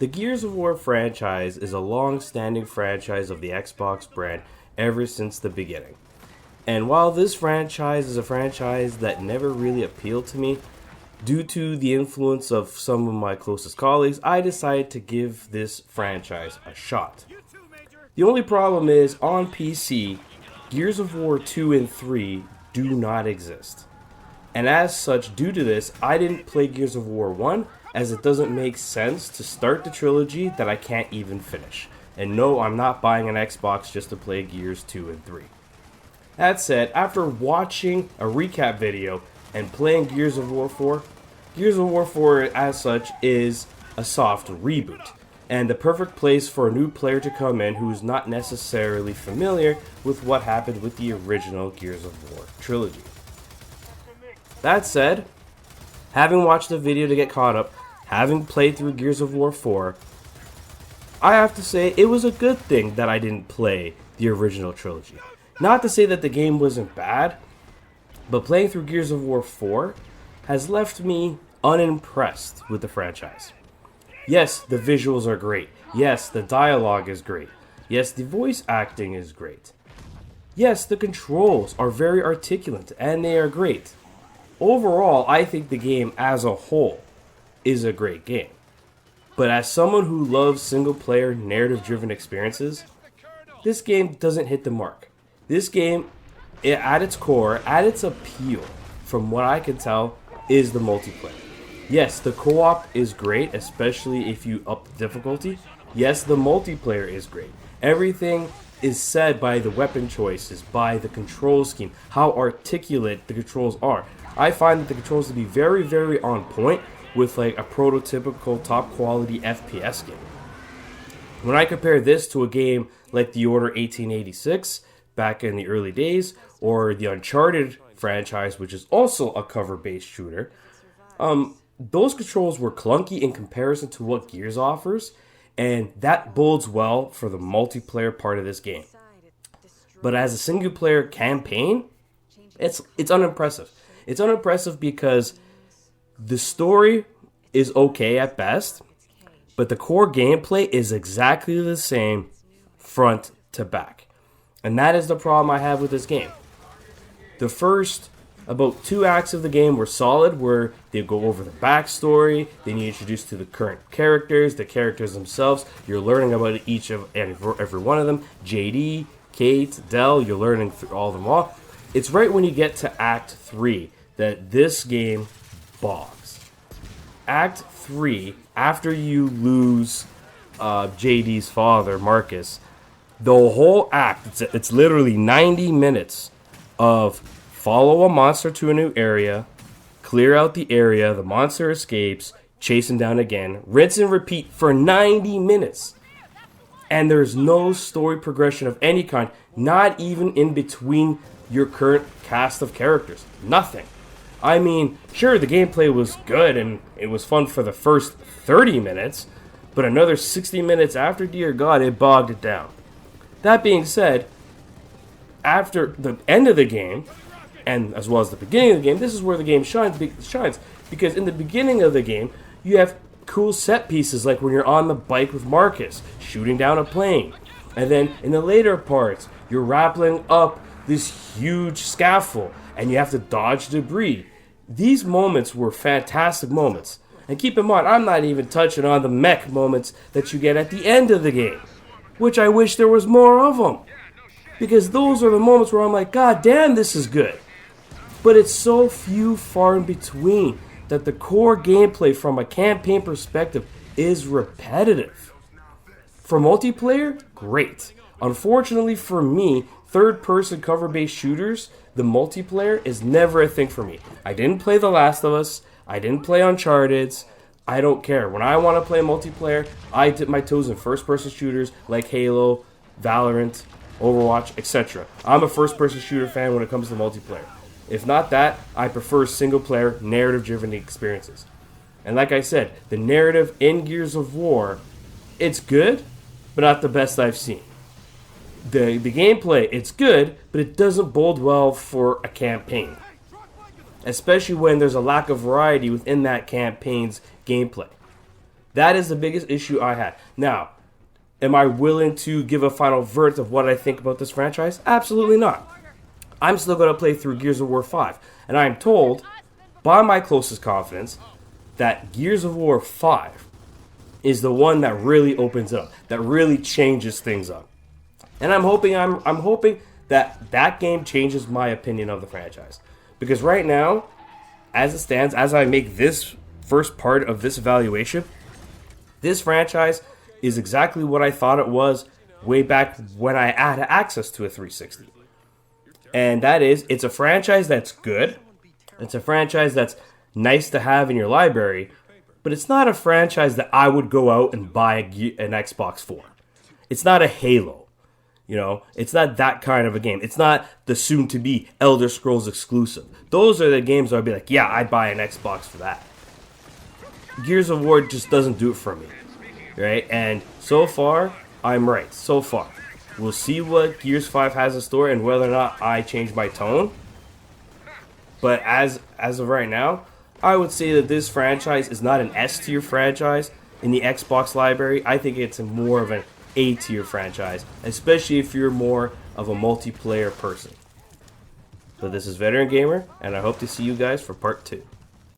The Gears of War franchise is a long-standing franchise of the Xbox brand ever since the beginning. And while this franchise is a franchise that never really appealed to me, due to the influence of some of my closest colleagues, I decided to give this franchise a shot. The only problem is, on PC, Gears of War 2 and 3 do not exist. And as such, due to this, I didn't play Gears of War 1, as it doesn't make sense to start the trilogy that I can't even finish. And no, I'm not buying an Xbox just to play Gears 2 and 3. That said, after watching a recap video and playing Gears of War 4, Gears of War 4 as such is a soft reboot, and the perfect place for a new player to come in who is not necessarily familiar with what happened with the original Gears of War trilogy. That said, having watched the video to get caught up, having played through Gears of War 4, I have to say it was a good thing that I didn't play the original trilogy. Not to say that the game wasn't bad, but playing through Gears of War 4 has left me unimpressed with the franchise. Yes, the visuals are great. Yes, the dialogue is great. Yes, the voice acting is great. Yes, the controls are very articulate and they are great. Overall, I think the game as a whole is a great game. But as someone who loves single-player, narrative-driven experiences, this game doesn't hit the mark. This game, at its core, at its appeal, from what I can tell, is the multiplayer. Yes, the co-op is great, especially if you up the difficulty. Yes, the multiplayer is great. Everything is said by the weapon choices, by the control scheme, how articulate the controls are. I find that the controls to be very, very on point with like a prototypical top quality FPS game. When I compare this to a game like The Order 1886 back in the early days, or the Uncharted franchise, which is also a cover-based shooter, those controls were clunky in comparison to what Gears offers, and that bodes well for the multiplayer part of this game. But as a single-player campaign, it's unimpressive. It's unimpressive because the story is okay at best, but the core gameplay is exactly the same front to back. And that is the problem I have with this game. The first about 2 acts of the game were solid, where they go over the backstory, then you introduce to the current characters, the characters themselves, you're learning about each of every one of them, JD, Kate, Dell, you're learning through all of them all. It's right when you get to Act 3 that this game bogs. Act 3, after you lose JD's father, Marcus, the whole act, it's literally 90 minutes of follow a monster to a new area, clear out the area, the monster escapes, chase him down again, rinse and repeat for 90 minutes. And there's no story progression of any kind, not even in between your current cast of characters. Nothing. I mean, sure, the gameplay was good and it was fun for the first 30 minutes, but another 60 minutes after, dear God, it bogged it down. That being said, after the end of the game, and as well as the beginning of the game, this is where the game shines, because in the beginning of the game, you have cool set pieces like when you're on the bike with Marcus, shooting down a plane. And then in the later parts, you're rappelling up this huge scaffold, and you have to dodge debris. These moments were fantastic moments. And keep in mind, I'm not even touching on the mech moments that you get at the end of the game, which I wish there was more of them. Because those are the moments where I'm like, God damn, this is good. But it's so few far in between that the core gameplay from a campaign perspective is repetitive. For multiplayer, great. Unfortunately for me, third-person cover-based shooters, the multiplayer is never a thing for me. I didn't play The Last of Us. I didn't play Uncharted. I don't care. When I want to play multiplayer, I dip my toes in first-person shooters like Halo, Valorant, Overwatch, etc. I'm a first-person shooter fan when it comes to multiplayer. If not that, I prefer single-player, narrative-driven experiences. And like I said, the narrative in Gears of War, it's good, but not the best I've seen. The gameplay, it's good, but it doesn't bode well for a campaign. Especially when there's a lack of variety within that campaign's gameplay. That is the biggest issue I had. Now, am I willing to give a final verdict of what I think about this franchise? Absolutely not. I'm still going to play through Gears of War 5. And I am told, by my closest confidence, that Gears of War 5 is the one that really opens it up, that really changes things up. And I'm hoping that game changes my opinion of the franchise. Because right now, as it stands, as I make this first part of this evaluation, this franchise is exactly what I thought it was way back when I had access to a 360. And that is, it's a franchise that's good. It's a franchise that's nice to have in your library, but it's not a franchise that I would go out and buy an Xbox for. It's not a Halo. You know, it's not that kind of a game. It's not the soon-to-be Elder Scrolls exclusive. Those are the games where I'd be like, yeah, I'd buy an Xbox for that. Gears of War just doesn't do it for me, right? And so far, I'm right. So far. We'll see what Gears 5 has in store and whether or not I change my tone. But as of right now, I would say that this franchise is not an S-tier franchise in the Xbox library. I think it's more of an A-tier franchise, especially if you're more of a multiplayer person. So this is Veteran Gamer, and I hope to see you guys for part 2.